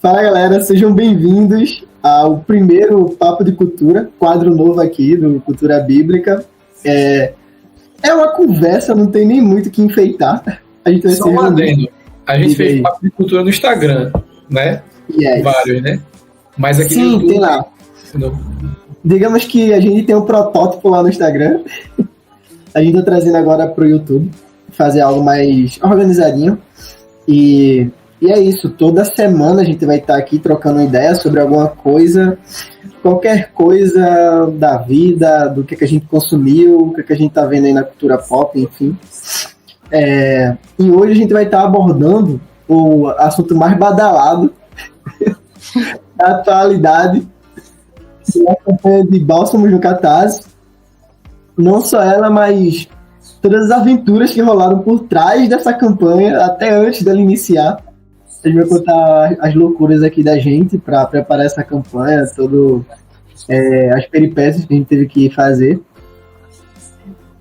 Fala galera, sejam bem-vindos ao primeiro Papo de Cultura, quadro novo aqui do Cultura Bíblica. É uma conversa, não tem nem muito o que enfeitar. A gente vai Só um adendo. A gente fez Papo de Cultura no Instagram, né? Yes. Vários, né? Mas aqui sim, no YouTube, tem lá. Digamos que a gente tem um protótipo lá no Instagram. A gente tá trazendo agora pro YouTube, fazer algo mais organizadinho. E é isso, toda semana a gente vai estar aqui trocando ideia sobre alguma coisa, qualquer coisa da vida, do que a gente consumiu, o que a gente tá vendo aí na cultura pop, enfim. E hoje a gente vai estar abordando o assunto mais badalado da atualidade, que é a campanha de Bálsamos no Catarse. Não só ela, mas todas as aventuras que rolaram por trás dessa campanha, até antes dela iniciar. A gente vai contar as loucuras aqui da gente para preparar essa campanha, as peripécias que a gente teve que fazer.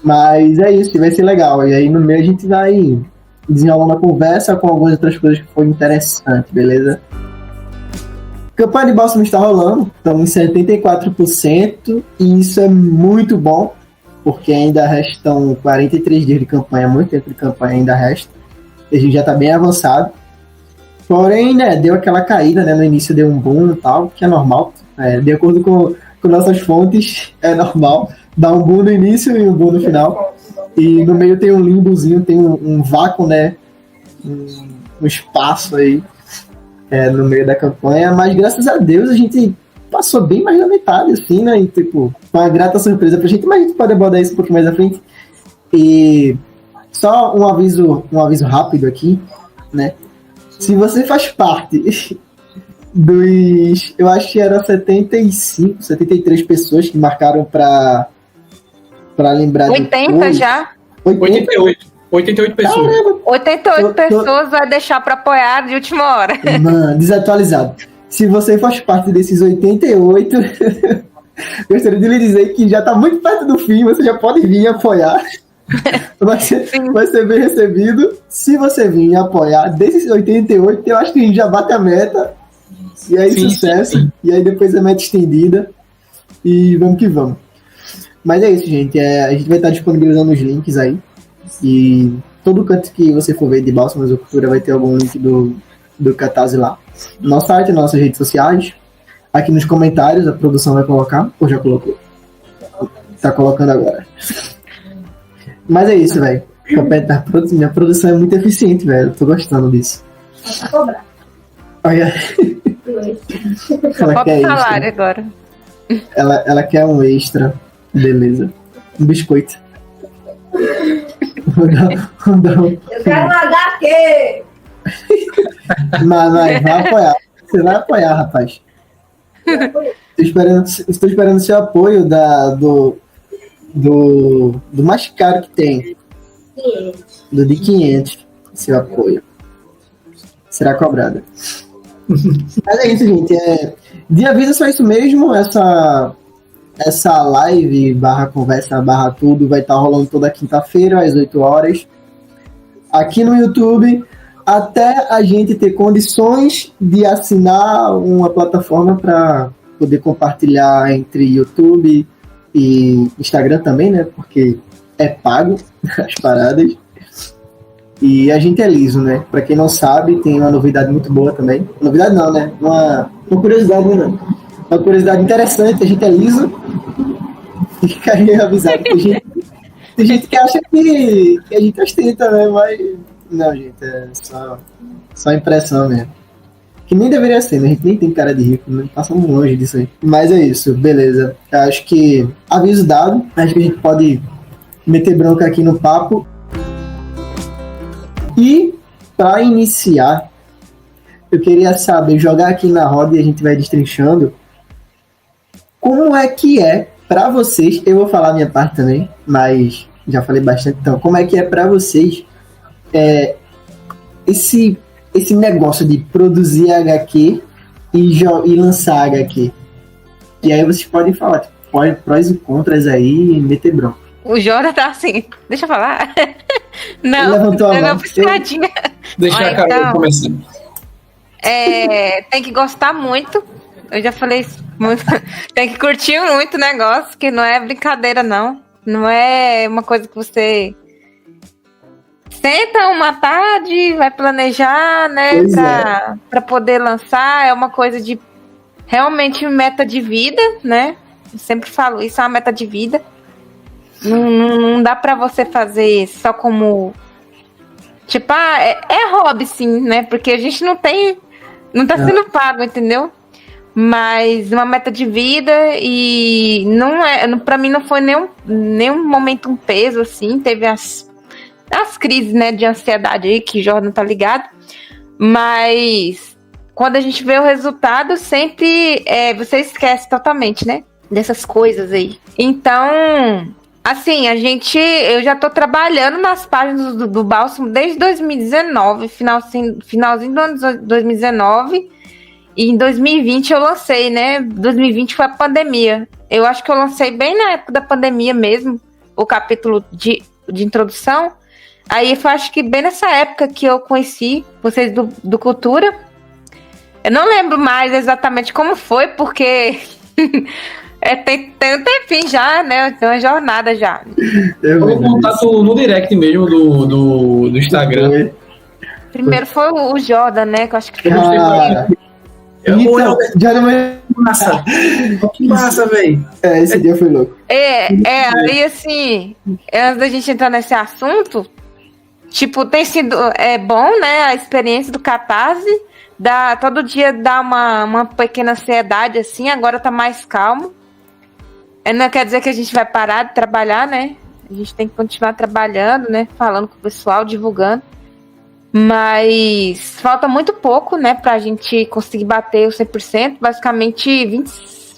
Mas é isso, vai ser legal. E aí no meio a gente vai desenrolando a conversa com algumas outras coisas que foram interessantes, beleza? A campanha de Bálsamo está rolando, estamos em 74%, e isso é muito bom, porque ainda restam 43 dias de campanha, muito tempo de campanha ainda resta. A gente já está bem avançado. Porém, né, deu aquela caída, né, no início deu um boom e tal, que é normal. De acordo com nossas fontes, é normal. Dá um boom no início e um boom no final. E no meio tem um limbozinho, tem um vácuo, né, um espaço aí no meio da campanha. Mas graças a Deus a gente passou bem mais da metade, assim, né, e tipo, uma grata surpresa pra gente, mas a gente pode abordar isso um pouquinho mais à frente. E só um aviso rápido aqui, né. Se você faz parte eu acho que eram 75, 73 pessoas que marcaram para lembrar 80 já? 88 pessoas. Caramba. 88 pessoas vai deixar para apoiar de última hora. Mano, desatualizado. Se você faz parte desses 88, gostaria de lhe dizer que já está muito perto do fim, você já pode vir apoiar. Vai ser bem recebido. Se você vir apoiar desses 88, eu acho que a gente já bate a meta. E aí sucesso. Sim. E aí depois a meta estendida. E vamos que vamos. Mas é isso, gente. A gente vai estar disponibilizando os links aí. E todo canto que você for ver de Bálsamos ou Cultura vai ter algum link do Catarse lá. Nosso site, nossas redes sociais. Aqui nos comentários a produção vai colocar. Ou já colocou? Tá colocando agora. Mas é isso, velho. Minha produção é muito eficiente, velho. Eu tô gostando disso. Olha. Ela quer salário agora. Ela quer um extra. Beleza. Um biscoito. Eu quero um HQ! Mas vai apoiar. Você vai apoiar, rapaz. Estou esperando o seu apoio do mais caro que tem. 500. Do de 500. Seu apoio. Será cobrado. Mas é isso, gente. De aviso, só isso mesmo. Essa live, /conversa, /tudo, vai estar rolando toda quinta-feira, às 8 horas. Aqui no YouTube, até a gente ter condições de assinar uma plataforma para poder compartilhar entre YouTube e Instagram também, né? Porque é pago as paradas. E a gente é liso, né? Pra quem não sabe, tem uma novidade muito boa também. Novidade não, né? Uma curiosidade, né? Uma curiosidade interessante, a gente é liso. Fica aí avisado. Tem gente que acha que a gente ostenta, né? Mas não, gente, é só impressão mesmo. Que nem deveria ser, né? A gente nem tem cara de rico, né? Passamos longe disso aí. Mas é isso, beleza. Acho que aviso dado. Acho que a gente pode meter bronca aqui no papo. E para iniciar, eu queria saber, jogar aqui na roda e a gente vai destrinchando. Como é que é para vocês? Eu vou falar a minha parte também, mas já falei bastante. Então, como é que é para vocês esse negócio de produzir HQ e lançar HQ? E aí vocês podem falar, tipo, prós e contras aí e meter bronca. O Jora tá assim, deixa eu falar. Não, levantou a mão. Piscadinha. Deixa a Carol começar. tem que gostar muito. Eu já falei isso muito. Tem que curtir muito o negócio, que não é brincadeira, não. Não é uma coisa que você senta uma tarde, vai planejar, né, pra poder lançar. É uma coisa de realmente meta de vida, né? Eu sempre falo, isso é uma meta de vida. Não dá pra você fazer só como... Tipo, é hobby, sim, né? Porque a gente não tá sendo pago, entendeu? Mas uma meta de vida e pra mim não foi nenhum momento um peso, assim. Teve as crises, né, de ansiedade aí, que o Jordan tá ligado. Mas quando a gente vê o resultado, sempre você esquece totalmente, né? Dessas coisas aí. Então, assim, eu já tô trabalhando nas páginas do Bálsamo desde 2019, finalzinho do ano de 2019. E em 2020 eu lancei, né? 2020 foi a pandemia. Eu acho que eu lancei bem na época da pandemia mesmo, o capítulo de introdução. Aí eu acho que bem nessa época que eu conheci vocês do Cultura. Eu não lembro mais exatamente como foi, porque tem um tempinho já, né? Tem uma jornada já. Foi contato no direct mesmo do Instagram. Primeiro foi o Jordan, né? Que eu acho que foi massa. Que massa, velho. Esse dia foi louco. Aí assim, antes da gente entrar nesse assunto, tipo, tem sido bom, né? A experiência do Catarse. Todo dia dá uma pequena ansiedade, assim, agora tá mais calmo. Não quer dizer que a gente vai parar de trabalhar, né? A gente tem que continuar trabalhando, né? Falando com o pessoal, divulgando. Mas falta muito pouco, né, pra gente conseguir bater os 100%, basicamente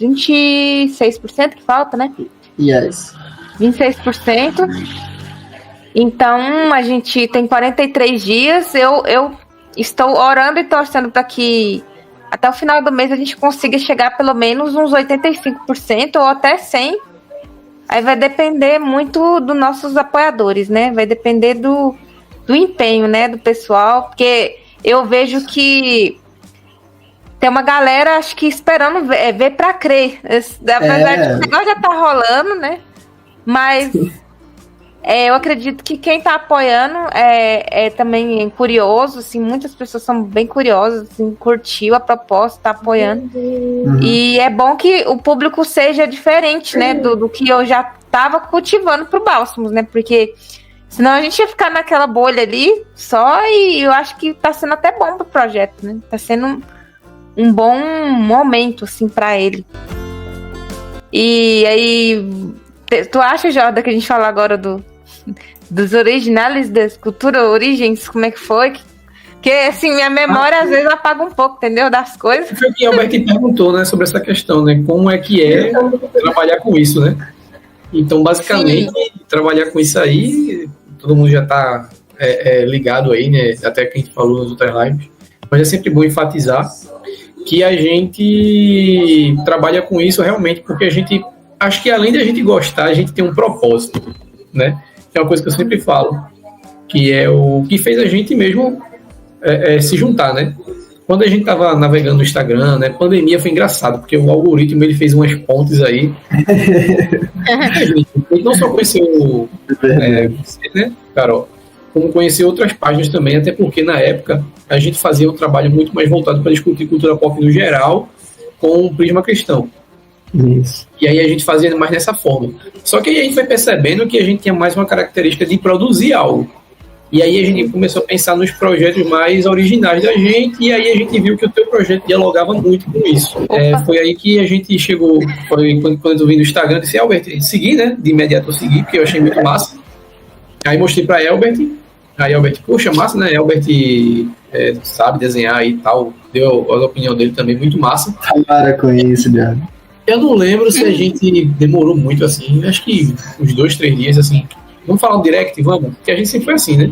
26% que falta, né? Yes. 26%. Então, a gente tem 43 dias, eu estou orando e torcendo para que até o final do mês a gente consiga chegar pelo menos uns 85% ou até 100%. Aí vai depender muito dos nossos apoiadores, né? Vai depender do empenho, né, do pessoal, porque eu vejo que tem uma galera, acho que esperando ver para crer. Apesar de que o negócio já tá rolando, né? Mas eu acredito que quem tá apoiando é também curioso, assim, muitas pessoas são bem curiosas, assim, curtiu a proposta, tá apoiando. Uhum. E é bom que o público seja diferente, né, do que eu já tava cultivando pro Bálsamos, né? Porque senão a gente ia ficar naquela bolha ali só, e eu acho que tá sendo até bom pro projeto, né? Tá sendo um bom momento, assim, pra ele. E aí, tu acha, Jordan, que a gente fala agora dos originais da escultura, origens, como é que foi? Porque, assim, minha memória às vezes apaga um pouco, entendeu? Das coisas. Foi o que o Albert perguntou, né, sobre essa questão, né? Como é que é trabalhar com isso, né? Então, basicamente, trabalhar com isso aí, todo mundo já está ligado aí, né? Até que a gente falou nas outras lives. Mas é sempre bom enfatizar que a gente trabalha com isso realmente porque a gente, acho que além de a gente gostar, a gente tem um propósito, né? Que é uma coisa que eu sempre falo, que é o que fez a gente mesmo se juntar, né? Quando a gente tava navegando no Instagram, né? Pandemia foi engraçado, porque o algoritmo ele fez umas pontes aí. Ele não só conheceu você, né, Carol? Como conhecer outras páginas também, até porque na época a gente fazia um trabalho muito mais voltado para discutir cultura pop no geral, com um prisma cristão. Isso. E aí a gente fazia mais dessa forma. Só que aí a gente foi percebendo que a gente tinha mais uma característica de produzir algo. E aí a gente começou a pensar nos projetos mais originais da gente, e aí a gente viu que o teu projeto dialogava muito com isso. Foi aí que a gente chegou, quando eu vi no Instagram, disse, Albert, segui, né? De imediato eu segui, porque eu achei muito massa. Aí mostrei pra Albert, aí Albert, poxa, massa, né? Albert sabe desenhar e tal, deu a opinião dele também, muito massa. Para com isso, Diabo. Eu não lembro se a gente demorou muito assim, acho que uns 2-3 dias assim. Vamos falar no direct, vamos? Porque a gente sempre foi assim, né?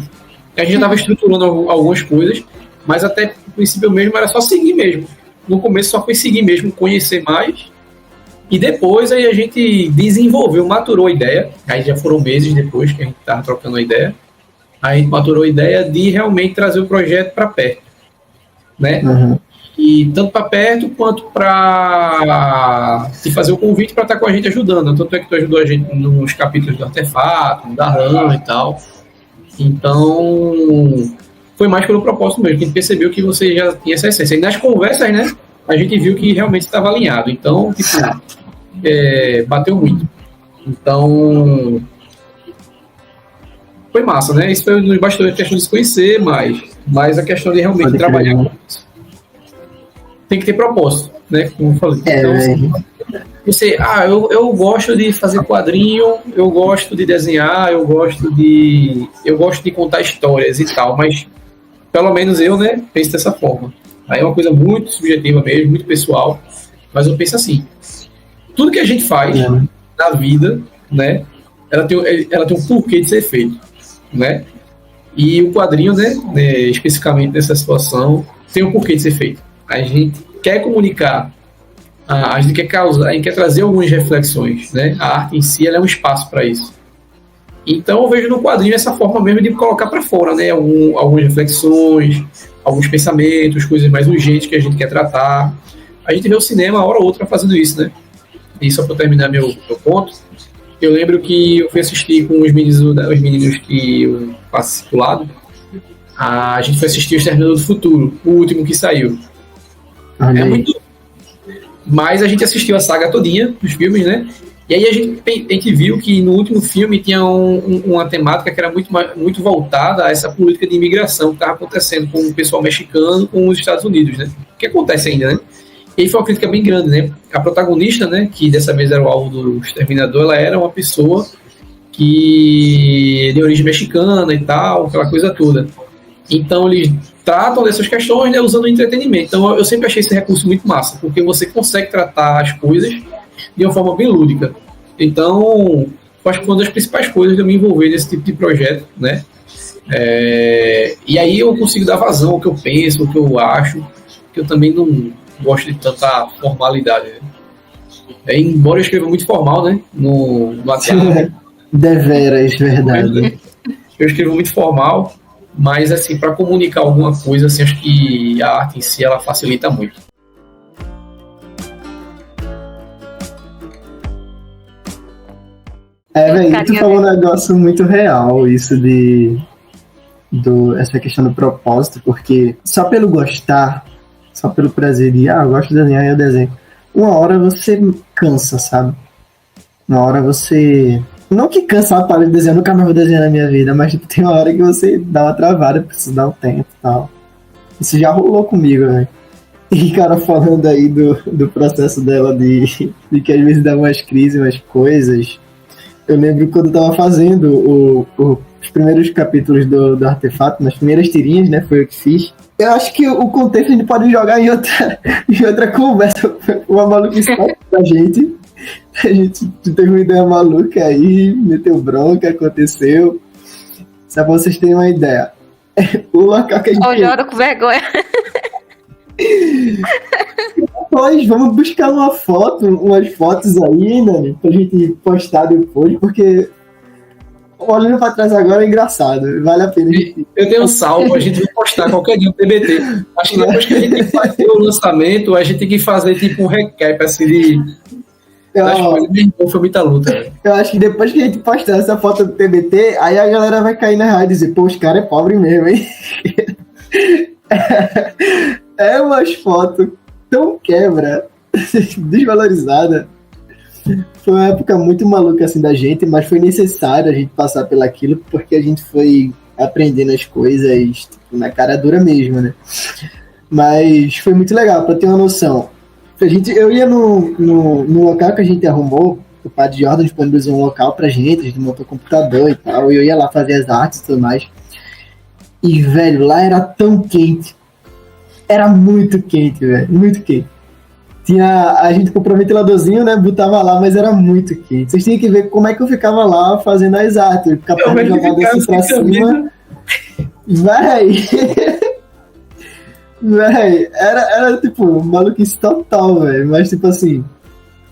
A gente já estava estruturando algumas coisas, mas até no princípio mesmo era só seguir mesmo. No começo só foi seguir mesmo, conhecer mais. E depois aí a gente desenvolveu, maturou a ideia. Aí já foram meses depois que a gente estava trocando a ideia. Aí a gente maturou a ideia de realmente trazer o projeto para perto, né? Uhum. E tanto para perto quanto para te fazer o convite para estar com a gente ajudando. Tanto é que tu ajudou a gente nos capítulos do Artefato, da RAM e tal. Então, foi mais pelo propósito mesmo, que a gente percebeu que você já tinha essa essência. E nas conversas, né, a gente viu que realmente estava alinhado. Então, tipo, bateu muito. Então, foi massa, né? Isso foi nos bastidores a questão de se conhecer, mas a questão de realmente trabalhar com isso. Tem que ter propósito, né? Como eu falei. Então, eu gosto de fazer quadrinho, eu gosto de desenhar, eu gosto de contar histórias e tal, mas pelo menos eu, né, penso dessa forma. Aí é uma coisa muito subjetiva mesmo, muito pessoal, mas eu penso assim, tudo que a gente faz na vida, né, ela tem um porquê de ser feito, né? E o quadrinho, né, especificamente nessa situação, tem um porquê de ser feito. A gente quer comunicar, a gente quer causar, a gente quer trazer algumas reflexões, né? A arte em si, ela é um espaço para isso. Então eu vejo no quadrinho essa forma mesmo de colocar para fora, né? Algumas reflexões, alguns pensamentos, coisas mais urgentes que a gente quer tratar. A gente vê o cinema, uma hora ou outra, fazendo isso, né? E só para terminar meu ponto, eu lembro que eu fui assistir com os meninos que eu faço circulado. A gente foi assistir O Exterminador do Futuro, o último que saiu. É muito. Mas a gente assistiu a saga todinha dos filmes, né? E aí a gente viu que no último filme tinha uma temática que era muito voltada a essa política de imigração que estava acontecendo com o pessoal mexicano com os Estados Unidos, né? Que acontece ainda, né? E aí foi uma crítica bem grande, né? A protagonista, né, que dessa vez era o alvo do Exterminador, ela era uma pessoa que de origem mexicana e tal, aquela coisa toda. Então eles tratam dessas questões, né, usando o entretenimento. Então eu sempre achei esse recurso muito massa, porque você consegue tratar as coisas de uma forma bem lúdica. Então, acho que uma das principais coisas de eu me envolver nesse tipo de projeto, né? E aí eu consigo dar vazão ao que eu penso, ao que eu acho, que eu também não gosto de tanta formalidade. Né? Embora eu escreva muito formal, né? No WhatsApp. Deveras, verdade. Eu escrevo muito formal, mas assim, para comunicar alguma coisa, assim, acho que a arte em si ela facilita muito. Velho, tu falou um negócio muito real, isso essa questão do propósito, porque só pelo gostar, só pelo prazer de, eu gosto de desenhar e eu desenho, uma hora você cansa, sabe? Uma hora você... Não que cansa a parada de desenhar, nunca mais vou desenhar na minha vida, mas tipo, tem uma hora que você dá uma travada, precisa dar um tempo e tal. Isso já rolou comigo, velho. E, cara, falando aí do processo dela de que às vezes dá umas crises, umas coisas... Eu lembro quando eu tava fazendo os primeiros capítulos do Artefato, nas primeiras tirinhas, né? Foi eu que fiz. Eu acho que o contexto a gente pode jogar em outra conversa. Uma maluquice pra gente. A gente teve uma ideia maluca aí, meteu bronca, aconteceu. Só pra vocês terem uma ideia. O local que a gente... Eu choro com vergonha. Pois, vamos buscar umas fotos aí, né, pra gente postar depois, porque olhando pra trás agora é engraçado, vale a pena. Eu tenho um salvo, a gente vai postar qualquer dia no TBT. Acho que depois que a gente fazer o lançamento, a gente tem que fazer tipo um recap assim de... Foi muita luta. Eu acho que depois que a gente postar essa foto do TBT, aí a galera vai cair na rádio e dizer, pô, os caras é pobre mesmo, hein? É umas fotos tão quebra, desvalorizada. Foi uma época muito maluca assim da gente, mas foi necessário a gente passar pelaquilo, porque a gente foi aprendendo as coisas tipo, na cara dura mesmo, né? Mas foi muito legal, pra ter uma noção. Eu ia no local que a gente arrumou, o Padre Jordan disponibilizou um local pra gente, a gente montou computador e tal, e eu ia lá fazer as artes e tudo mais. E, velho, lá era tão quente. Era muito quente, velho. Muito quente. A gente comprou um ventiladorzinho, né? Botava lá, mas era muito quente. Vocês tinham que ver como é que eu ficava lá fazendo as artes. Ficar jogado assim pra cima. Véi! Véi, era tipo maluquice total, velho. Mas, tipo assim,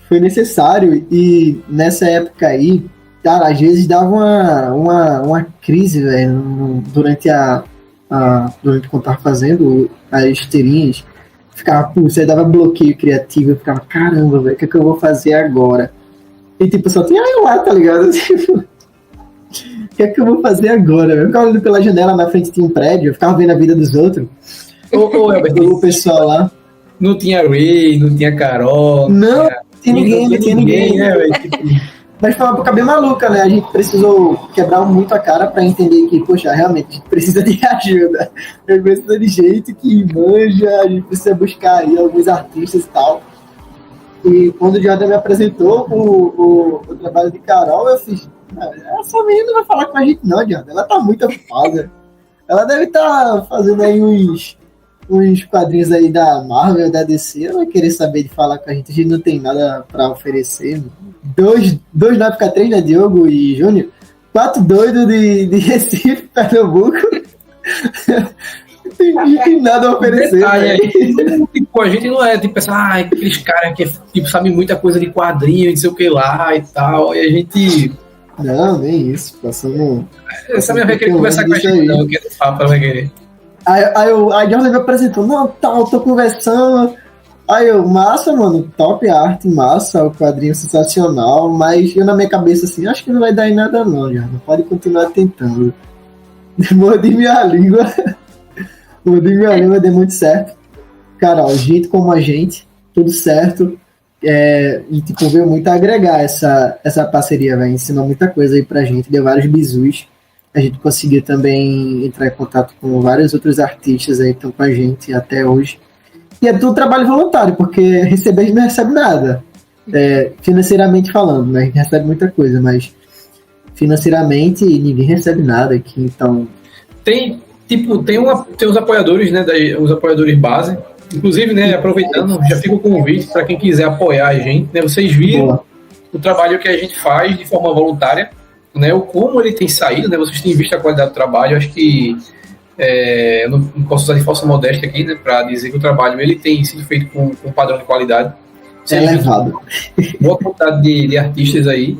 foi necessário. E nessa época aí, cara, às vezes dava uma crise, velho, durante quando eu tava fazendo as tirinhas, ficava, putz, aí dava bloqueio criativo, eu ficava, caramba, velho, o que é que eu vou fazer agora? E tipo, só tinha eu lá, tá ligado? Tipo, o que é que eu vou fazer agora? Eu ficava olhando pela janela, na frente tinha um prédio, eu ficava vendo a vida dos outros. O pessoal lá. Não tinha Ray, não tinha Carol. Não tinha ninguém. Né, velho? Tipo, mas foi uma época bem maluca, né? A gente precisou quebrar muito a cara pra entender que, poxa, realmente, a gente precisa de ajuda. A gente precisa de gente que manja, a gente precisa buscar aí alguns artistas e tal. E quando o Jordan me apresentou o trabalho de Carol, eu fiz, essa menina não vai falar com a gente não, Jordan. Ela tá muito ocupada. Ela deve estar fazendo aí uns quadrinhos aí da Marvel, da DC, ela vai querer saber de falar com a gente não tem nada pra oferecer. Dois na época 3, né, Diogo e Júnior? 4 doidos de Recife, Pernambuco. Não tem nada a oferecer. Detalhe, tipo, a gente não é tipo aqueles caras que tipo, sabem muita coisa de quadrinho, não sei o que lá e tal, e a gente... Não, nem isso, passando... Essa minha vai querer conversar com a gente, não, que é papo, ela vai querer. Aí a Jordan me apresentou, não, tá, eu tô conversando. Aí eu, massa, mano, top arte, massa, o quadrinho sensacional, mas eu na minha cabeça assim, acho que não vai dar em nada não, Jordan, pode continuar tentando. Mordi minha língua, deu muito certo. Cara, ó, gente como a gente, tudo certo, e tipo, veio muito a agregar essa parceria, velho, ensinou muita coisa aí pra gente, deu vários bizus. A gente conseguiu também entrar em contato com vários outros artistas aí que estão com a gente até hoje. E é tudo trabalho voluntário, porque receber a gente não recebe nada. Financeiramente falando, né? A gente recebe muita coisa, mas financeiramente ninguém recebe nada aqui, então... Tem os apoiadores, né? Os apoiadores base. Inclusive, né, aproveitando, já fica o convite para quem quiser apoiar a gente, né? Vocês viram o trabalho que a gente faz de forma voluntária, né, o como ele tem saído, né, vocês têm visto a qualidade do trabalho, acho que eu não posso usar de falsa modéstia aqui, né, para dizer que o trabalho ele tem sido feito com um padrão de qualidade. Elevado. Boa quantidade de artistas aí,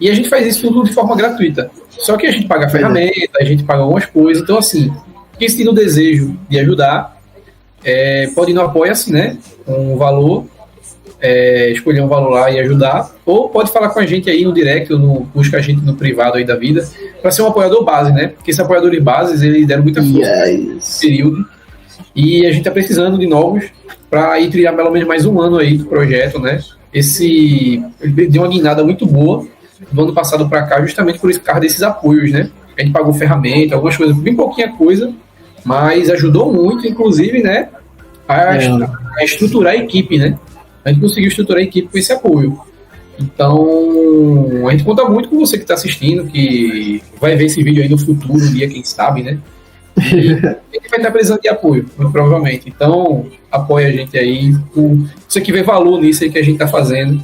e a gente faz isso tudo de forma gratuita. Só que a gente paga a ferramenta, a gente paga algumas coisas, então assim, quem se tem o desejo de ajudar, pode ir no Apoia-se, né, com um valor, escolher um valor lá e ajudar, ou pode falar com a gente aí no direct, ou busca a gente no privado aí da vida, para ser um apoiador base, né? Porque esses apoiadores bases, eles deram muita força nesse período, e a gente tá precisando de novos para ir trilhar pelo menos mais um ano aí do projeto, né? Ele deu uma guinada muito boa do ano passado para cá, justamente por causa desses apoios, né? A gente pagou ferramenta, algumas coisas, bem pouquinha coisa, mas ajudou muito, inclusive, né? A estruturar a equipe, né? A gente conseguiu estruturar a equipe com esse apoio. Então, a gente conta muito com você que está assistindo, que vai ver esse vídeo aí no futuro, um dia, quem sabe, né? E a gente vai estar precisando de apoio, muito provavelmente. Então, apoia a gente aí. Você que vê valor nisso aí que a gente está fazendo.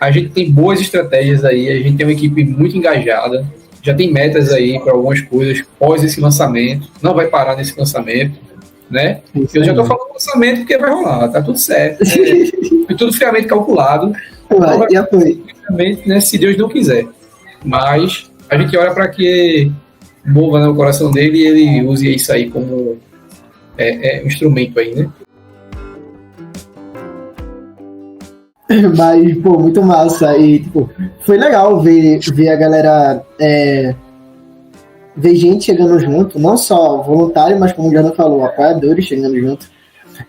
A gente tem boas estratégias aí, a gente tem uma equipe muito engajada, já tem metas aí para algumas coisas pós esse lançamento, não vai parar nesse lançamento, né? Eu já tô falando do lançamento porque vai rolar, tá tudo certo. Foi tudo friamente calculado. Né, se Deus não quiser. Mas a gente ora para que mova, né, o coração dele e ele use isso aí como um instrumento aí, né? Mas, pô, muito massa. E, tipo, foi legal ver a galera... ver gente chegando junto, não só voluntário, mas como o Jordan falou, apoiadores chegando junto.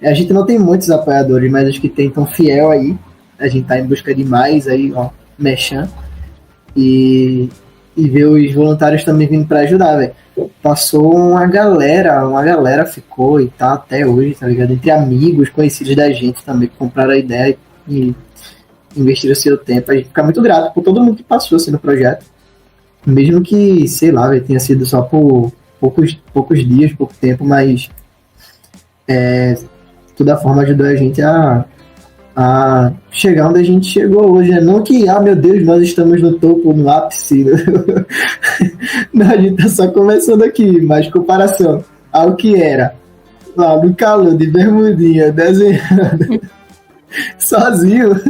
A gente não tem muitos apoiadores, mas acho que tem tão fiel aí. A gente tá em busca de mais aí, ó, mexendo. E ver os voluntários também vindo pra ajudar, velho. Passou uma galera ficou e tá até hoje, tá ligado? Entre amigos, conhecidos da gente também, que compraram a ideia e investiram seu tempo. A gente fica muito grato por todo mundo que passou assim no projeto. Mesmo que, sei lá, tenha sido só por poucos dias, pouco tempo, mas toda forma ajudou a gente a chegar onde a gente chegou hoje. Não que, meu Deus, nós estamos no topo, no ápice. Não, a gente tá só começando aqui, mas em comparação ao que era lá no calor de bermudinha, desenhando sozinho,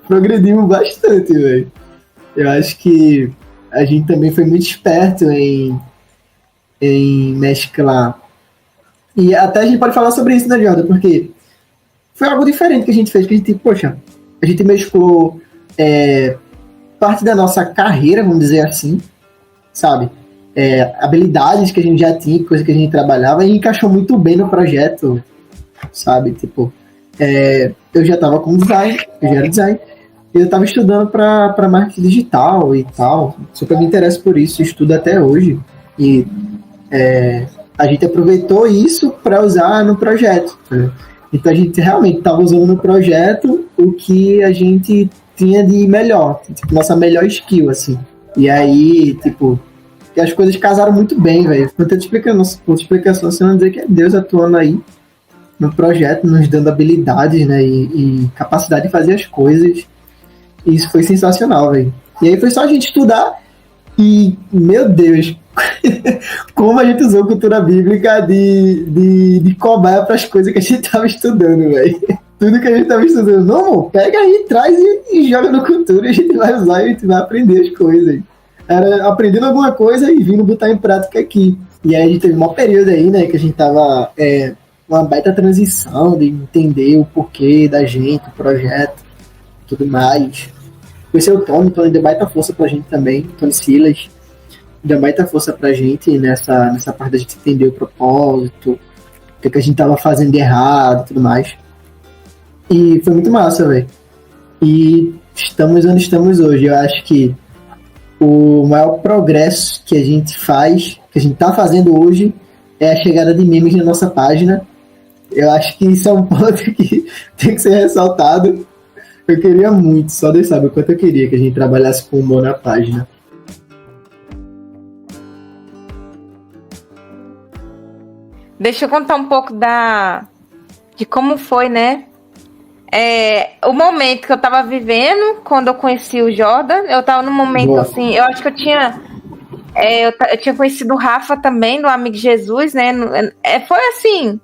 progredimos bastante, velho. Eu acho que a gente também foi muito esperto em mesclar. E até a gente pode falar sobre isso, né, Jordan? Porque foi algo diferente que a gente fez, que a gente, poxa, a gente mesclou parte da nossa carreira, vamos dizer assim, sabe? Habilidades que a gente já tinha, coisa que a gente trabalhava, e encaixou muito bem no projeto, sabe? Tipo, eu já estava com design, eu já era design, e eu estava estudando para marketing digital e tal, super me interesso por isso, estudo até hoje, e a gente aproveitou isso para usar no projeto, né? Então a gente realmente estava usando no projeto o que a gente tinha de melhor, tipo, nossa melhor skill, assim. E aí, tipo, as coisas casaram muito bem, velho. Quando eu te explicando, você não dizer que é Deus atuando aí no projeto, nos dando habilidades, né, e capacidade de fazer as coisas. E isso foi sensacional, velho. E aí foi só a gente estudar e, meu Deus, como a gente usou cultura bíblica de cobaia para as coisas que a gente tava estudando, velho. Tudo que a gente tava estudando, não, amor, pega aí, traz e joga no cultura, e a gente vai usar e a gente vai aprender as coisas. Era aprendendo alguma coisa e vindo botar em prática aqui. E aí a gente teve um período aí, né, que a gente tava uma baita transição de entender o porquê da gente, o projeto, tudo mais. Conheceu o Tony deu baita força pra gente também, Tony Silas, deu baita força pra gente nessa parte da gente entender o propósito, o que a gente tava fazendo de errado e tudo mais. E foi muito massa, velho. E estamos onde estamos hoje. Eu acho que o maior progresso que a gente faz, que a gente tá fazendo hoje, é a chegada de memes na nossa página. Eu acho que isso é um ponto que tem que ser ressaltado. Eu queria muito, só Deus sabe o quanto eu queria que a gente trabalhasse com humor na página. Deixa eu contar um pouco de como foi, né? O momento que eu tava vivendo quando eu conheci o Jordan. Eu tava num momento Boa. Assim, eu acho que eu tinha conhecido o Rafa também, do Amigo Jesus, né? Foi assim,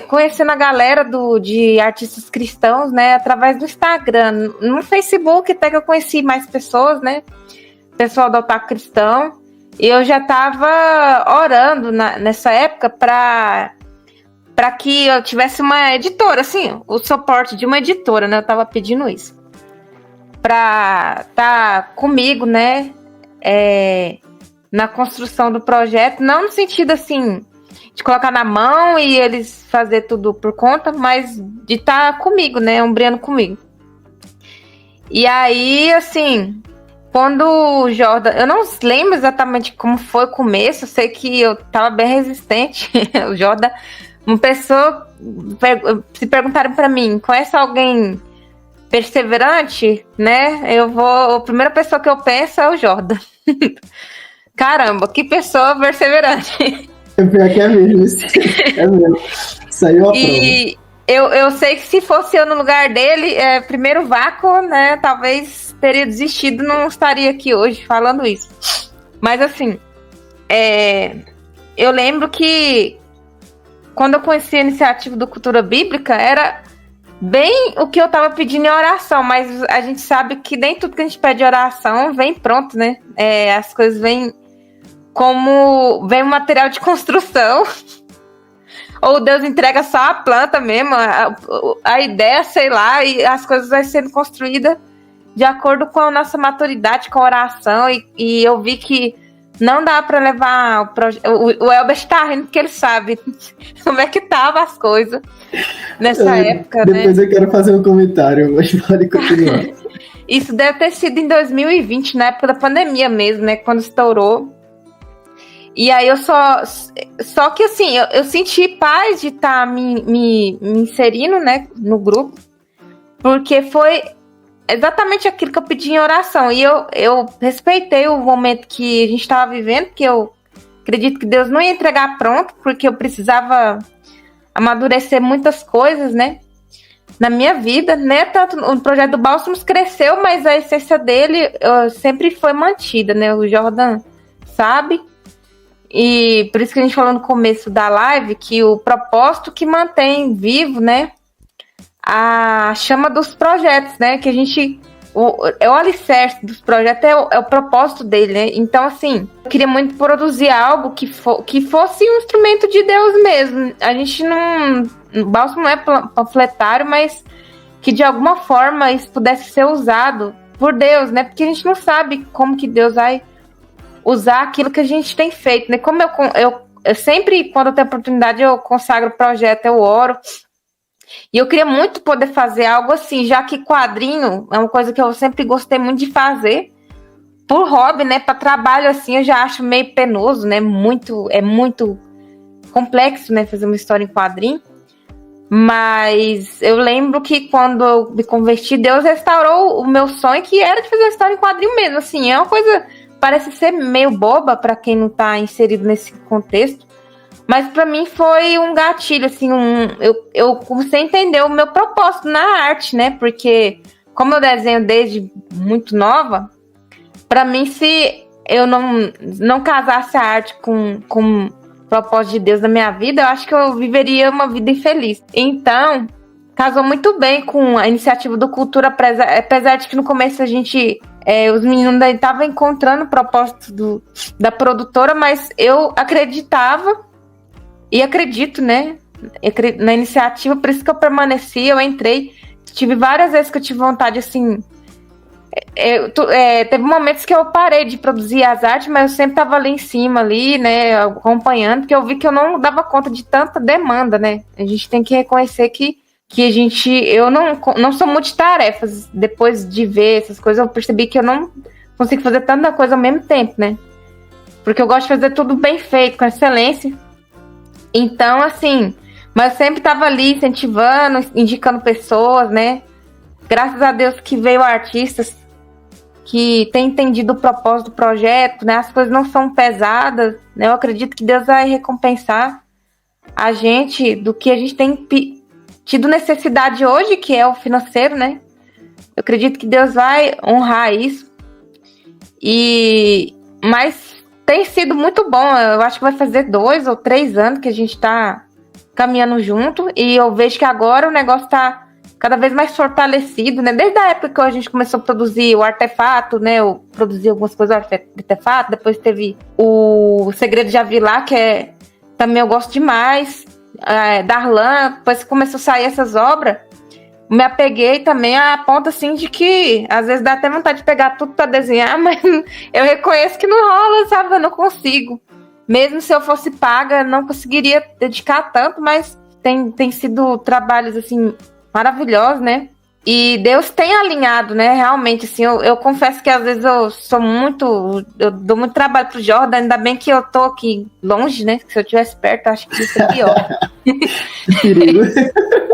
conhecendo a galera de artistas cristãos, né? Através do Instagram. No Facebook até que eu conheci mais pessoas, né? Pessoal do Otaku Cristão. E eu já tava orando nessa época para que eu tivesse uma editora, assim, o suporte de uma editora, né? Eu tava pedindo isso. Pra estar comigo, né? Na construção do projeto, não no sentido, assim, de colocar na mão e eles fazer tudo por conta, mas de estar comigo, né? Ombreando comigo. E aí, assim, quando o Jordan... Eu não lembro exatamente como foi o começo, eu sei que eu tava bem resistente. O Jordan... Uma pessoa, se perguntarem para mim, conhece alguém perseverante, né? A primeira pessoa que eu penso é o Jordan. Caramba, que pessoa perseverante. Pior que é mesmo, é mesmo. Saiu a prova. E eu sei que se fosse eu no lugar dele, primeiro vácuo, né? Talvez teria desistido, não estaria aqui hoje falando isso. Mas assim, eu lembro que quando eu conheci a iniciativa do Cultura Bíblica, era bem o que eu estava pedindo em oração, mas a gente sabe que nem tudo que a gente pede em oração vem pronto, né? As coisas vêm como... Vem um material de construção, ou Deus entrega só a planta mesmo, a ideia, sei lá, e as coisas vão sendo construídas de acordo com a nossa maturidade, com a oração, e eu vi que não dá para levar o projeto. O Elber tá rindo porque ele sabe como é que tava as coisas nessa época, depois né? Eu quero fazer um comentário, mas pode continuar. Isso deve ter sido em 2020, na época da pandemia mesmo, né? Quando estourou. E aí eu só que assim, eu senti paz de estar me inserindo, né, no grupo, porque foi exatamente aquilo que eu pedi em oração. E eu respeitei o momento que a gente estava vivendo, porque eu acredito que Deus não ia entregar pronto, porque eu precisava amadurecer muitas coisas, né? Na minha vida, né? Tanto o projeto do Bálsamos cresceu, mas a essência dele sempre foi mantida, né? O Jordan sabe. E por isso que a gente falou no começo da live que o propósito que mantém vivo, né? A chama dos projetos, né? Que a gente o alicerce dos projetos é o propósito dele, né? Então, assim, eu queria muito produzir algo que fosse um instrumento de Deus mesmo. A gente não... O Bálsamo não é panfletário, mas que de alguma forma isso pudesse ser usado por Deus, né? Porque a gente não sabe como que Deus vai usar aquilo que a gente tem feito, né? Como eu sempre, quando eu tenho oportunidade, eu consagro o projeto, eu oro. E eu queria muito poder fazer algo assim, já que quadrinho é uma coisa que eu sempre gostei muito de fazer, por hobby, né? Para trabalho, assim, eu já acho meio penoso, né? É muito complexo, né? Fazer uma história em quadrinho. Mas eu lembro que quando eu me converti, Deus restaurou o meu sonho, que era de fazer uma história em quadrinho mesmo. Assim, é uma coisa, parece ser meio boba para quem não tá inserido nesse contexto. Mas para mim foi um gatilho, assim, eu comecei a entender o meu propósito na arte, né? Porque como eu desenho desde muito nova, para mim, se eu não casasse a arte com o propósito de Deus na minha vida, eu acho que eu viveria uma vida infeliz. Então, casou muito bem com a iniciativa do Cultura, apesar de que no começo a gente... os meninos ainda estavam encontrando o propósito da produtora, mas eu acreditava e acredito, né, na iniciativa, por isso que eu permaneci, eu entrei. Tive várias vezes que eu tive vontade, assim... teve momentos que eu parei de produzir as artes, mas eu sempre estava ali em cima, ali, né, acompanhando, porque eu vi que eu não dava conta de tanta demanda, né? A gente tem que reconhecer que eu não sou multitarefas. Depois de ver essas coisas, eu percebi que eu não consigo fazer tanta coisa ao mesmo tempo, né? Porque eu gosto de fazer tudo bem feito, com excelência. Então, assim, mas eu sempre estava ali incentivando, indicando pessoas, né? Graças a Deus que veio artistas que têm entendido o propósito do projeto, né? As coisas não são pesadas, né? Eu acredito que Deus vai recompensar a gente do que a gente tem tido necessidade hoje, que é o financeiro, né? Eu acredito que Deus vai honrar isso. Mas tem sido muito bom. Eu acho que vai fazer 2 ou 3 anos que a gente tá caminhando junto, e eu vejo que agora o negócio tá cada vez mais fortalecido, né? Desde a época que a gente começou a produzir o Artefato, né? Eu produzi algumas coisas do Artefato, depois teve o Segredo de Avilá, que também eu gosto demais, Darlan, depois que começou a sair essas obras, me apeguei também a ponto, assim, de que às vezes dá até vontade de pegar tudo para desenhar, mas eu reconheço que não rola, sabe? Eu não consigo. Mesmo se eu fosse paga, não conseguiria dedicar tanto, mas tem sido trabalhos, assim, maravilhosos, né? E Deus tem alinhado, né? Realmente, assim, eu confesso que às vezes eu dou muito trabalho pro Jordan, ainda bem que eu tô aqui longe, né? Se eu estivesse perto, acho que isso é pior.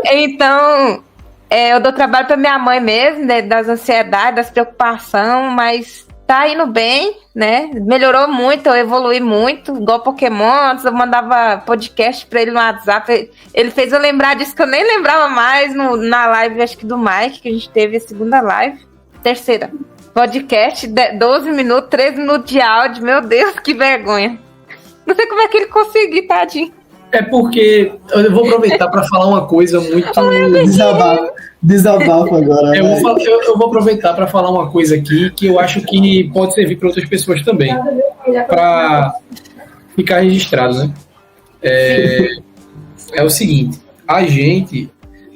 Então, eu dou trabalho pra minha mãe mesmo, né? Das ansiedades, das preocupações, mas tá indo bem, né? Melhorou muito, eu evolui muito, igual Pokémon. Antes eu mandava podcast pra ele no WhatsApp. Ele fez eu lembrar disso que eu nem lembrava mais na live, acho que do Mike, que a gente teve a segunda live. Terceira. Podcast, 12 minutos, 13 minutos de áudio. Meu Deus, que vergonha. Não sei como é que ele conseguiu, tadinho. É porque eu vou aproveitar para falar uma coisa muito... Desabafo agora. Eu vou aproveitar para falar uma coisa aqui que eu acho que pode servir para outras pessoas também, para ficar registrado, né? É o seguinte, a gente,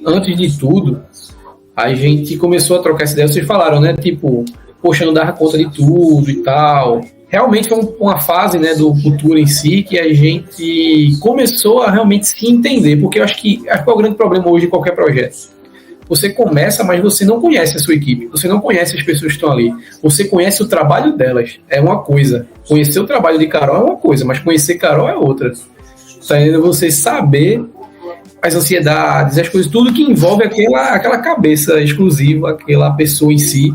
antes de tudo, a gente começou a trocar essa ideia, vocês falaram, né? Tipo, poxa, não dava conta de tudo e tal. Realmente foi uma fase, né, do Cultura em si, que a gente começou a realmente se entender, porque eu acho que é o grande problema hoje de qualquer projeto. Você começa, mas você não conhece a sua equipe, você não conhece as pessoas que estão ali, você conhece o trabalho delas, é uma coisa. Conhecer o trabalho de Carol é uma coisa, mas conhecer Carol é outra. Tá entendendo? Você saber as ansiedades, as coisas, tudo que envolve aquela cabeça exclusiva, aquela pessoa em si.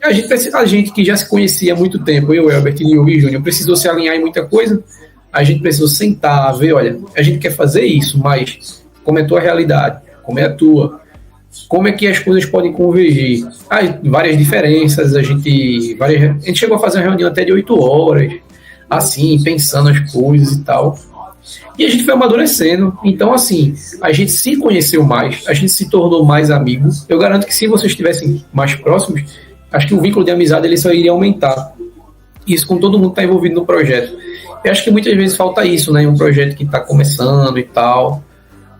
A gente que já se conhecia há muito tempo, eu, Elbert e Diogo e Júnior, precisou se alinhar em muita coisa. A gente precisou sentar, ver, olha, a gente quer fazer isso, mas como é a tua realidade? Como é a tua? Como é que as coisas podem convergir? Várias diferenças, a gente chegou a fazer uma reunião até de 8 horas, assim, pensando as coisas e tal. E a gente foi amadurecendo. Então, assim, a gente se conheceu mais, a gente se tornou mais amigos. Eu garanto que se vocês estivessem mais próximos, Acho que o vínculo de amizade ele só iria aumentar. Isso com todo mundo que está envolvido no projeto. Eu acho que muitas vezes falta isso, né? Um projeto que está começando e tal.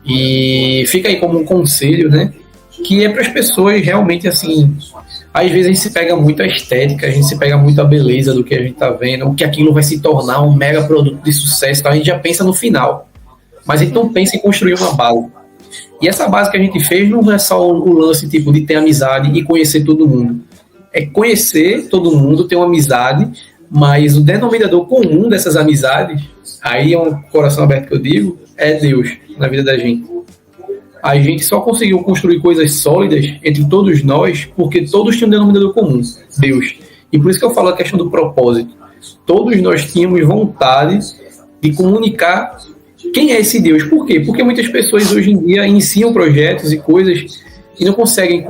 E fica aí como um conselho, né? Que é para as pessoas realmente, assim... Às vezes a gente se pega muito a estética, a gente se pega muito a beleza do que a gente está vendo, o que aquilo vai se tornar um mega produto de sucesso, tal. A gente já pensa no final. Mas a gente não pensa em construir uma base. E essa base que a gente fez não é só o lance tipo, de ter amizade e conhecer todo mundo. É conhecer todo mundo, ter uma amizade, mas o denominador comum dessas amizades, aí é um coração aberto que eu digo, é Deus na vida da gente. A gente só conseguiu construir coisas sólidas entre todos nós porque todos tinham um denominador comum, Deus. E por isso que eu falo a questão do propósito. Todos nós tínhamos vontade de comunicar quem é esse Deus. Por quê? Porque muitas pessoas hoje em dia iniciam projetos e coisas e não conseguem,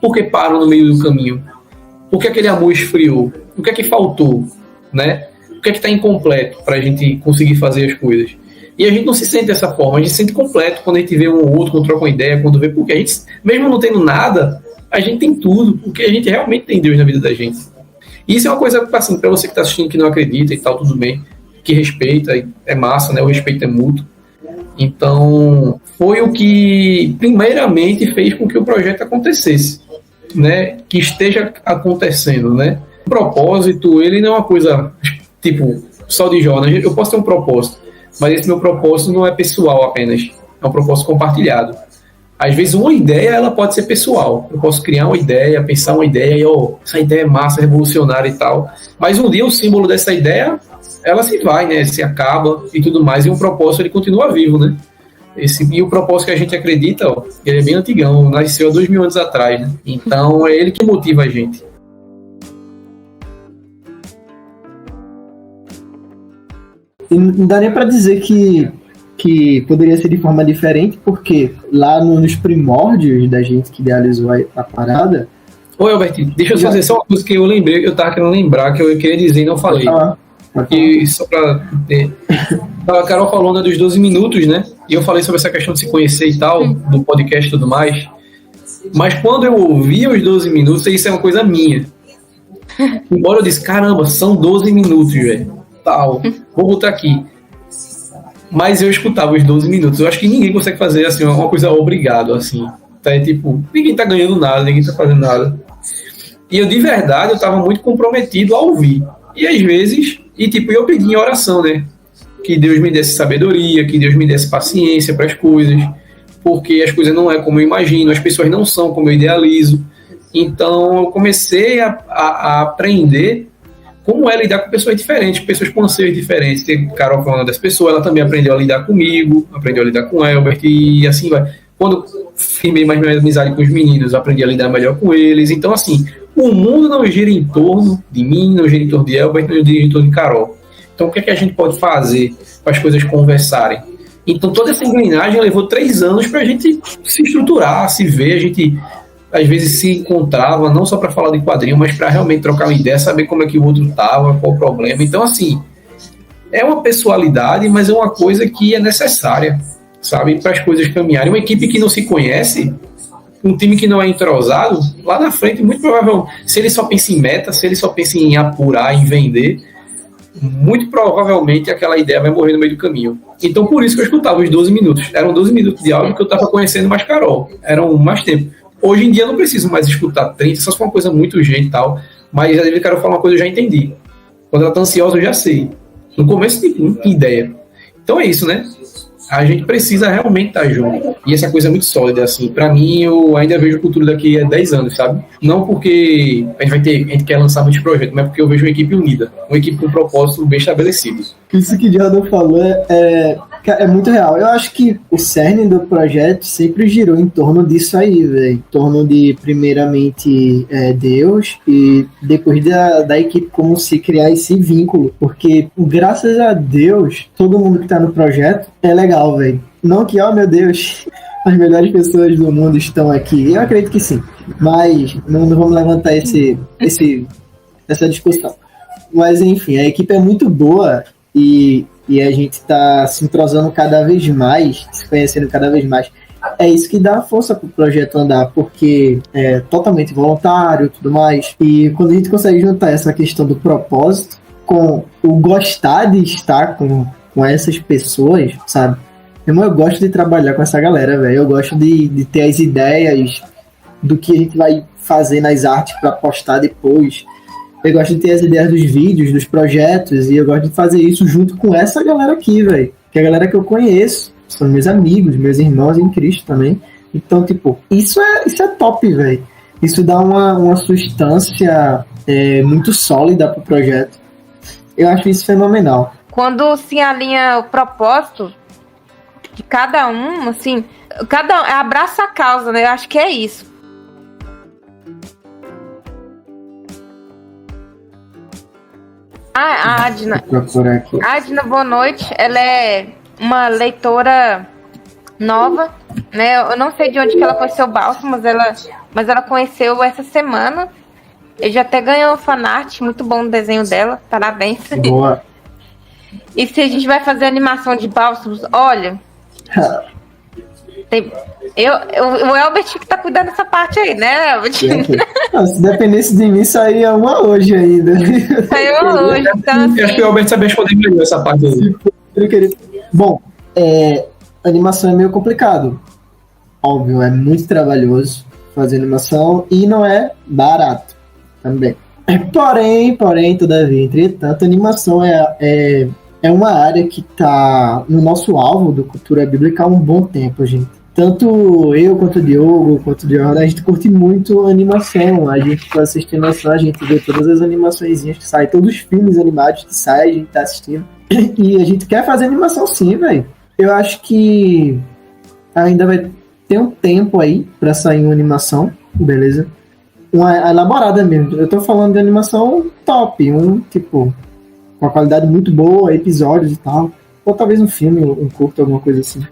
porque param no meio do caminho. Por que aquele amor esfriou? O que é que faltou? Né? O que é que está incompleto para a gente conseguir fazer as coisas? E a gente não se sente dessa forma, a gente se sente completo quando a gente vê um ou outro, quando troca uma ideia, quando vê, porque a gente, mesmo não tendo nada, a gente tem tudo, porque a gente realmente tem Deus na vida da gente. E isso é uma coisa, assim, para você que está assistindo que não acredita e tal, tudo bem, que respeita, é massa, né? O respeito é mútuo. Então, foi o que primeiramente fez com que o projeto acontecesse, né? Que esteja acontecendo, né? O propósito, ele não é uma coisa, tipo, só de Jonas. Eu posso ter um propósito, mas esse meu propósito não é pessoal apenas, é um propósito compartilhado. Às vezes uma ideia, ela pode ser pessoal. Eu posso criar uma ideia, pensar uma ideia e, essa ideia é massa, revolucionária e tal. Mas um dia o símbolo dessa ideia, ela se vai, né? Se acaba e tudo mais. E o propósito, ele continua vivo, né? E o propósito que a gente acredita, ele é bem antigão. Nasceu há 2000 anos atrás, né? Então é ele que motiva a gente. E não dá nem para dizer que poderia ser de forma diferente, porque lá nos primórdios da gente que idealizou a parada... Oi, Albertinho, deixa eu fazer só uma coisa que eu lembrei, eu tava querendo lembrar, que eu queria dizer e não falei. E só para ter... A Carol falou, né, dos 12 minutos, né? E eu falei sobre essa questão de se conhecer e tal, do podcast e tudo mais. Mas quando eu ouvia os 12 minutos, isso é uma coisa minha. Embora eu disse, caramba, são 12 minutos, velho. Tal, vou botar aqui. Mas eu escutava os 12 minutos. Eu acho que ninguém consegue fazer assim, uma coisa obrigado, assim. Tá, tipo, ninguém tá ganhando nada, ninguém tá fazendo nada. E eu, de verdade, eu tava muito comprometido a ouvir. E às vezes, eu pedi em oração, né? Que Deus me desse sabedoria, que Deus me desse paciência para as coisas, porque as coisas não é como eu imagino, as pessoas não são como eu idealizo. Então eu comecei a aprender como é lidar com pessoas diferentes, pessoas com anseios diferentes. Tem Carol falando das pessoas, ela também aprendeu a lidar comigo, aprendeu a lidar com o Elbert e assim vai. Quando firmei mais minha amizade com os meninos, aprendi a lidar melhor com eles. Então, assim, o mundo não gira em torno de mim, não gira em torno de Elbert, não gira em torno de Carol. Então, o que é que a gente pode fazer para as coisas conversarem? Então, toda essa engrenagem levou 3 anos para a gente se estruturar, se ver. A gente, às vezes, se encontrava, não só para falar de quadrinho, mas para realmente trocar uma ideia, saber como é que o outro estava, qual o problema. Então, assim, é uma pessoalidade, mas é uma coisa que é necessária, sabe, para as coisas caminharem. Uma equipe que não se conhece, um time que não é entrosado, lá na frente, muito provavelmente, se ele só pensa em meta, se ele só pensa em apurar, em vender, muito provavelmente aquela ideia vai morrer no meio do caminho. Então, por isso que eu escutava os 12 minutos. Eram 12 minutos de áudio que eu estava conhecendo mais Carol. Eram mais tempo. Hoje em dia eu não preciso mais escutar 30, só se for uma coisa muito urgente e tal, mas já deve Carol falar uma coisa, eu já entendi. Quando ela tá ansiosa, eu já sei. No começo, não tinha ideia. Então é isso, né? A gente precisa realmente estar junto. E essa coisa é muito sólida, assim. Pra mim, eu ainda vejo o futuro daqui a 10 anos, sabe? Não porque a gente quer lançar muitos projetos, mas porque eu vejo uma equipe unida. Uma equipe com um propósito bem estabelecido. Isso que o Jordan falou é muito real. Eu acho que o cerne do projeto sempre girou em torno disso aí, velho. Em torno de, primeiramente, Deus e depois da equipe como se criar esse vínculo. Porque, graças a Deus, todo mundo que tá no projeto é legal, velho. Não que, meu Deus, as melhores pessoas do mundo estão aqui. Eu acredito que sim. Mas não vamos levantar essa discussão. Mas, enfim, a equipe é muito boa e a gente está se entrosando cada vez mais, se conhecendo cada vez mais. é isso que dá força pro projeto andar, porque é totalmente voluntário e tudo mais. E quando a gente consegue juntar essa questão do propósito com o gostar de estar com essas pessoas, sabe? Eu gosto de trabalhar com essa galera, velho. Eu gosto de ter as ideias do que a gente vai fazer nas artes para postar depois. Eu gosto de ter as ideias dos vídeos, dos projetos, e eu gosto de fazer isso junto com essa galera aqui, velho. Que é a galera que eu conheço, são meus amigos, meus irmãos em Cristo também. Então, tipo, isso é top, velho. Isso dá uma substância muito sólida pro projeto. Eu acho isso fenomenal. Quando se alinha o propósito de cada um, assim, cada um abraça a causa, né? Eu acho que é isso. A Adna. Adna, boa noite. Ela é uma leitora nova, né? Eu não sei de onde que ela conheceu o Bálsamo, mas ela conheceu essa semana. Ele já até ganhou fanart, muito bom o desenho dela. Parabéns. Boa. E se a gente vai fazer animação de Bálsamos, olha. O Elbert que tá cuidando dessa parte aí, né, Elbert? Se dependesse de mim, saía uma hoje ainda. Saiu hoje, então assim... Eu acho que o Elbert sabe responder melhor essa parte aí. Bom, animação é meio complicado. Óbvio, é muito trabalhoso fazer animação e não é barato também. Porém, todavia, entretanto, a animação é uma área que tá no nosso alvo do Cultura Bíblica há um bom tempo, gente. Tanto eu, quanto o Diogo, quanto o Diogo, a gente curte muito animação. A gente tá assistindo animação, a gente vê todas as animaçõezinhas que saem, todos os filmes animados que saem, a gente tá assistindo. E a gente quer fazer animação sim, velho. Eu acho que ainda vai ter um tempo aí pra sair uma animação, beleza? Uma elaborada mesmo. Eu tô falando de animação top, tipo, com uma qualidade muito boa, episódios e tal. Ou talvez um filme, um curto, alguma coisa assim.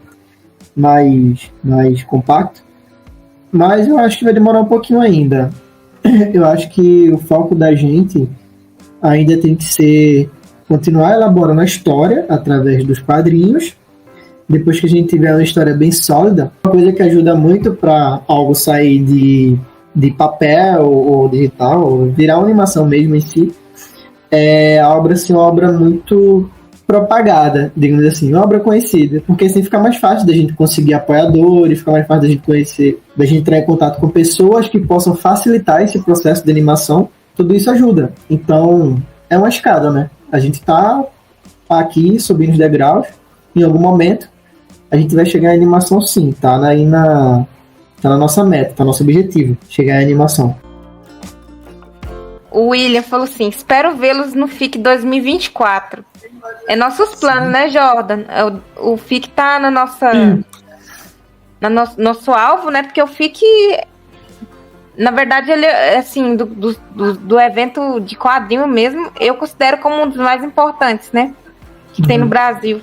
Mais compacto. Mas eu acho que vai demorar um pouquinho ainda. Eu acho que o foco da gente ainda tem que ser continuar elaborando a história através dos quadrinhos. Depois que a gente tiver uma história bem sólida, uma coisa que ajuda muito para algo sair de papel ou digital, ou virar uma animação mesmo em si, é a obra ser uma obra muito propagada, digamos assim, uma obra conhecida, porque assim fica mais fácil da gente conseguir apoiadores, fica mais fácil da gente conhecer, da gente entrar em contato com pessoas que possam facilitar esse processo de animação. Tudo isso ajuda. Então, é uma escada, né? A gente tá aqui subindo os degraus, em algum momento a gente vai chegar em animação sim, tá na nossa meta, tá no nosso objetivo, chegar em animação. O William falou assim, espero vê-los no FIC 2024. É nossos planos, né, Jordan? O FIC tá na nossa... nosso alvo, né? Porque o FIC, na verdade, ele é, assim, do evento de quadrinho mesmo, eu considero como um dos mais importantes, né? Que tem no Brasil.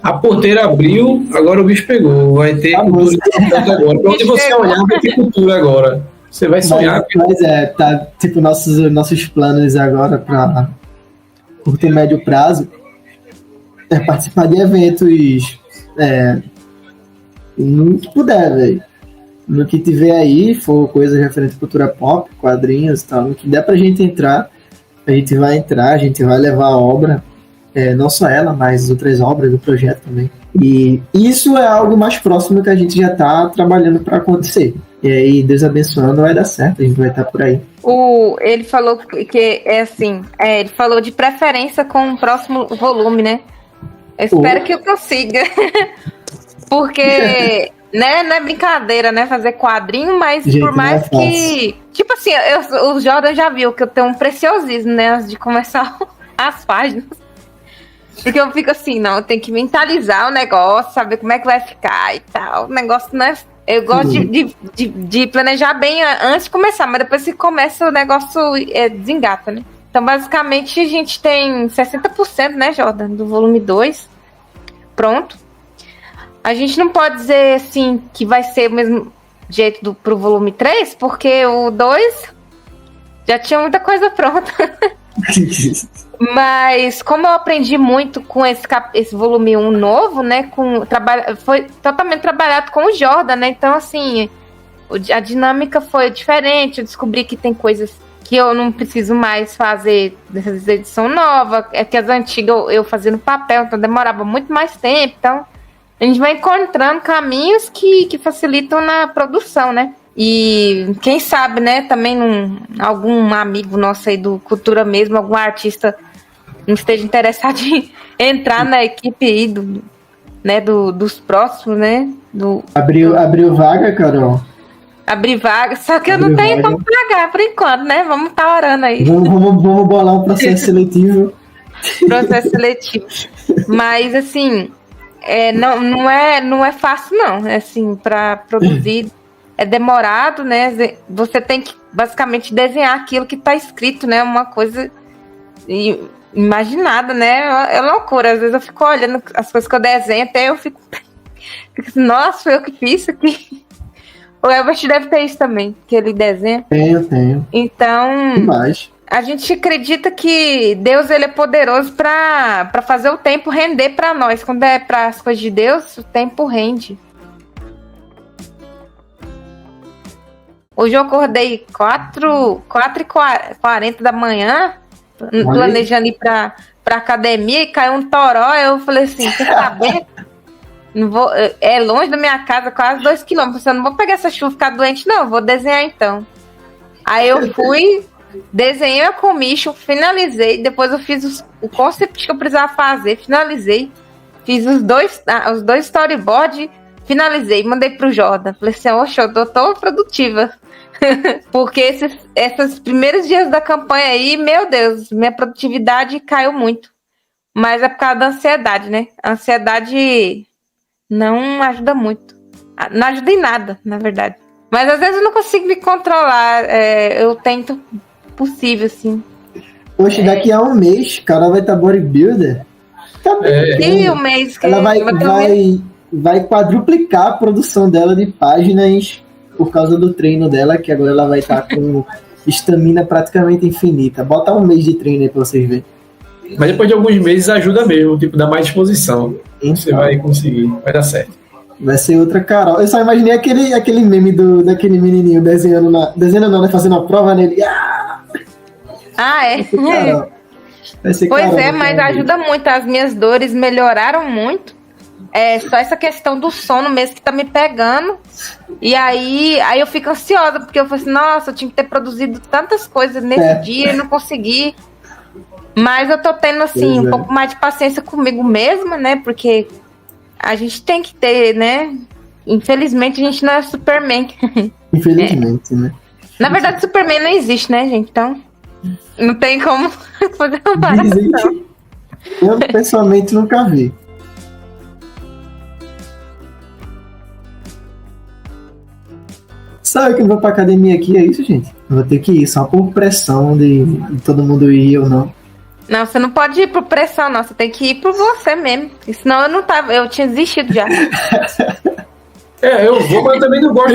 A porteira abriu, agora o bicho pegou. Vai ter cultura importante agora. Pra onde você olhar, vai ter cultura agora. Você vai sonhar. Mas tá, tipo, nossos planos agora para curto e médio prazo é participar de eventos no que puder, velho. No que tiver aí, for coisa referente à cultura pop, quadrinhos e tal, no que der pra gente entrar, a gente vai entrar, a gente vai levar a obra, não só ela, mas as outras obras do projeto também. E isso é algo mais próximo que a gente já tá trabalhando para acontecer. E aí, Deus abençoando, vai dar certo, a gente vai estar por aí. Ele falou que é assim, ele falou de preferência com o próximo volume, né? Eu espero que eu consiga. Porque, né, não é brincadeira, né, fazer quadrinho, mas gente, por mais que... Tipo assim, o Jordan já viu que eu tenho um preciosismo, né, antes de começar as páginas. Porque eu fico assim, não, eu tenho que mentalizar o negócio, saber como é que vai ficar e tal. O negócio não é... Eu gosto de planejar bem antes de começar, mas depois que começa o negócio desengata, né? Então, basicamente, a gente tem 60%, né, Jordan, do volume 2 pronto. A gente não pode dizer, assim, que vai ser o mesmo jeito pro volume 3, porque o 2 já tinha muita coisa pronta. Mas como eu aprendi muito com esse volume 1 novo, né? Foi totalmente trabalhado com o Jordan, né? Então, assim, a dinâmica foi diferente. Eu descobri que tem coisas que eu não preciso mais fazer dessas edições novas. É que as antigas eu fazia no papel, então demorava muito mais tempo. Então, a gente vai encontrando caminhos que facilitam na produção, né? E quem sabe, né, também algum amigo nosso aí do Cultura mesmo, algum artista não esteja interessado em entrar na equipe aí dos próximos, né? Abriu vaga, Carol? Abrir vaga, só que eu não tenho como pagar por enquanto, né? Vamos estar orando aí. Vamos bolar um processo seletivo. Processo seletivo. Mas, assim, não é fácil, não. Assim, para produzir é demorado, né? Você tem que, basicamente, desenhar aquilo que está escrito, né? Uma coisa imaginada, né? É loucura. Às vezes eu fico olhando as coisas que eu desenho, até eu fico assim, nossa, foi eu que fiz isso aqui. O Elbert deve ter isso também, que ele desenha. Tenho. Então, demais. A gente acredita que Deus ele é poderoso para fazer o tempo render para nós. Quando é para as coisas de Deus, o tempo rende. Hoje eu acordei 4h40 da manhã, planejando ir pra academia, e caiu um toró. Eu falei assim, quer saber? Não vou, é longe da minha casa, quase 2 quilômetros. Eu não vou pegar essa chuva e ficar doente, não. Vou desenhar então. Aí eu fui, desenhei a commission, finalizei. Depois eu fiz o concept que eu precisava fazer, finalizei. Fiz os dois storyboards, finalizei, mandei pro Jordan. Falei assim, oxe, eu tô produtiva. Porque esses primeiros dias da campanha aí, meu Deus, minha produtividade caiu muito. Mas é por causa da ansiedade, né? A ansiedade não ajuda muito. Não ajuda em nada, na verdade. Mas às vezes eu não consigo me controlar. Eu tento possível, assim. Poxa, daqui a um mês, Carol vai estar bodybuilder. Tá E o mês que ela vai quadruplicar a produção dela de páginas por causa do treino dela, que agora ela vai estar com estamina praticamente infinita. Bota um mês de treino aí pra vocês verem. Mas depois de alguns meses ajuda mesmo, tipo, dá mais disposição. Então, você vai conseguir, vai dar certo. Vai ser outra Carol. Eu só imaginei aquele meme daquele menininho desenhando não, né? Fazendo a prova nele. É? Vai ser pois Carol, mas ajuda muito. As minhas dores melhoraram muito. É só essa questão do sono mesmo que tá me pegando. E aí eu fico ansiosa, porque eu falo assim, nossa, eu tinha que ter produzido tantas coisas nesse dia e não consegui. Mas eu tô tendo, assim, um pouco mais de paciência comigo mesma, né? Porque a gente tem que ter, né? Infelizmente, a gente não é Superman. Infelizmente, né? Na verdade, Superman não existe, né, gente? Então, não tem como fazer uma comparação. Eu, pessoalmente, nunca vi. Sabe que eu vou pra academia aqui, é isso, gente? Eu vou ter que ir, só por pressão de todo mundo ir ou não. Não, você não pode ir por pressão, não. Você tem que ir por você mesmo. Senão eu tinha desistido já. Eu vou, mas eu também não gosto.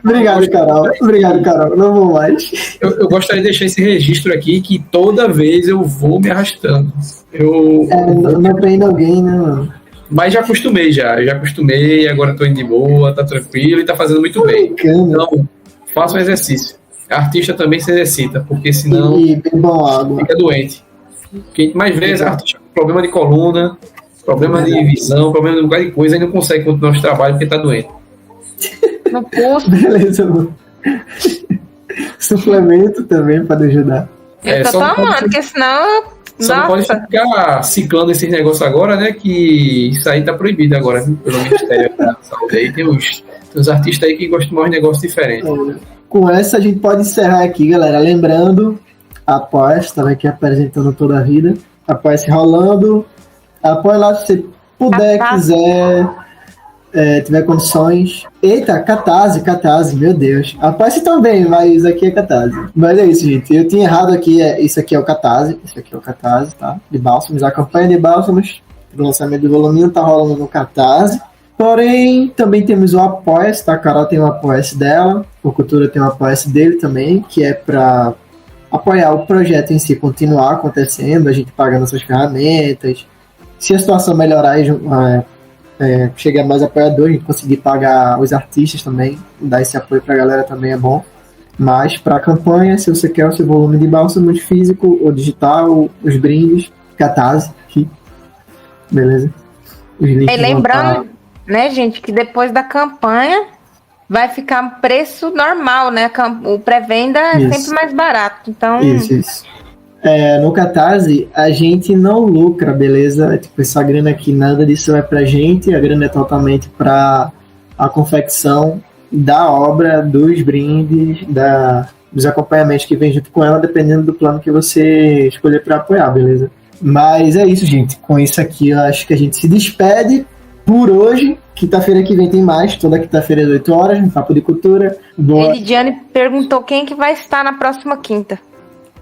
Obrigado, Carol. Obrigado, Carol. Não vou mais. Eu gostaria de deixar esse registro aqui, que toda vez eu vou me arrastando. Não treino alguém, né, mano? Mas já acostumei, agora tô indo de boa, tá tranquilo e tá fazendo muito bem. Então, faça um exercício. Artista também se exercita, porque senão fica doente. Porque mais vezes artista com problema de coluna, problema de visão, problema de um bocado de coisa, e não consegue continuar o trabalho porque tá doente. No posto. Beleza, mano. Suplemento também pode ajudar. Eu tô tomando, porque senão... Só não pode ficar ciclando esses negócios agora, né? Que isso aí tá proibido agora, né, pelo Ministério da Saúde. Aí tem uns artistas aí que gostam mais de negócios diferentes. Com essa a gente pode encerrar aqui, galera. Lembrando, Apoia-se, estava aqui apresentando toda a vida. Apoia-se rolando. Apoia lá se você puder, quiser, tiver condições. Eita, Catarse, meu Deus. Apoia-se também, mas aqui é Catarse. Mas é isso, gente. Eu tinha errado aqui, isso aqui é o Catarse. Isso aqui é o Catarse, tá? De Bálsamos. A campanha de Bálsamos do lançamento do voluminho tá rolando no Catarse. Porém, também temos o Apoia-se, tá? A Carol tem o Apoia-se dela. O Cultura tem o Apoia-se dele também, que é pra apoiar o projeto em si, continuar acontecendo, a gente paga nossas ferramentas. Se a situação melhorar e chegar mais apoiador, a gente conseguir pagar os artistas também, dar esse apoio pra galera também é bom. Mas para a campanha, se você quer o seu volume de bálsamo físico ou digital, os brindes, Catarse aqui, beleza? E lembrando, né, gente, que depois da campanha vai ficar preço normal, né? O pré-venda é sempre mais barato. Então... Isso. No Catarse, a gente não lucra, beleza? Tipo, essa grana aqui, nada disso é pra gente, a grana é totalmente pra a confecção da obra, dos brindes, dos acompanhamentos que vem junto com ela, dependendo do plano que você escolher para apoiar, beleza? Mas é isso, gente. Com isso aqui, eu acho que a gente se despede por hoje. Quinta-feira que vem tem mais, toda quinta-feira às 8 horas, no Papo de Cultura. Elidiane perguntou quem que vai estar na próxima quinta.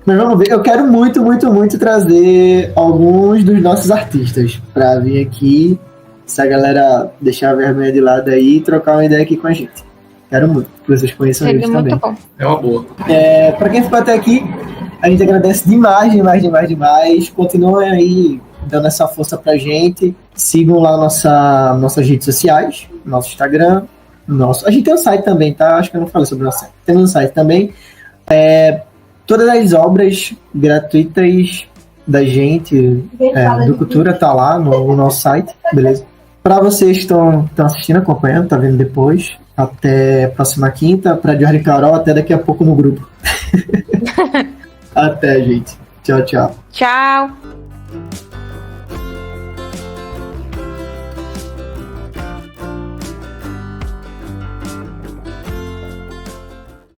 Mas vamos ver, eu quero muito, muito, muito trazer alguns dos nossos artistas para vir aqui, essa galera deixar a vergonha de lado aí e trocar uma ideia aqui com a gente. Quero muito que vocês conheçam eles também. Bom. É uma boa. Para quem ficou até aqui, a gente agradece demais. Continuem aí dando essa força pra gente. Sigam lá nossas redes sociais, nosso Instagram. A gente tem um site também, tá? Acho que eu não falei sobre o nosso site. Temos um site também. Todas as obras gratuitas da gente, do Cultura, tá lá no nosso site, beleza? Para vocês que estão assistindo, acompanhando, tá vendo depois, até próxima quinta. Para Jorge e Carol, até daqui a pouco no grupo. Até, gente. Tchau, tchau. Tchau.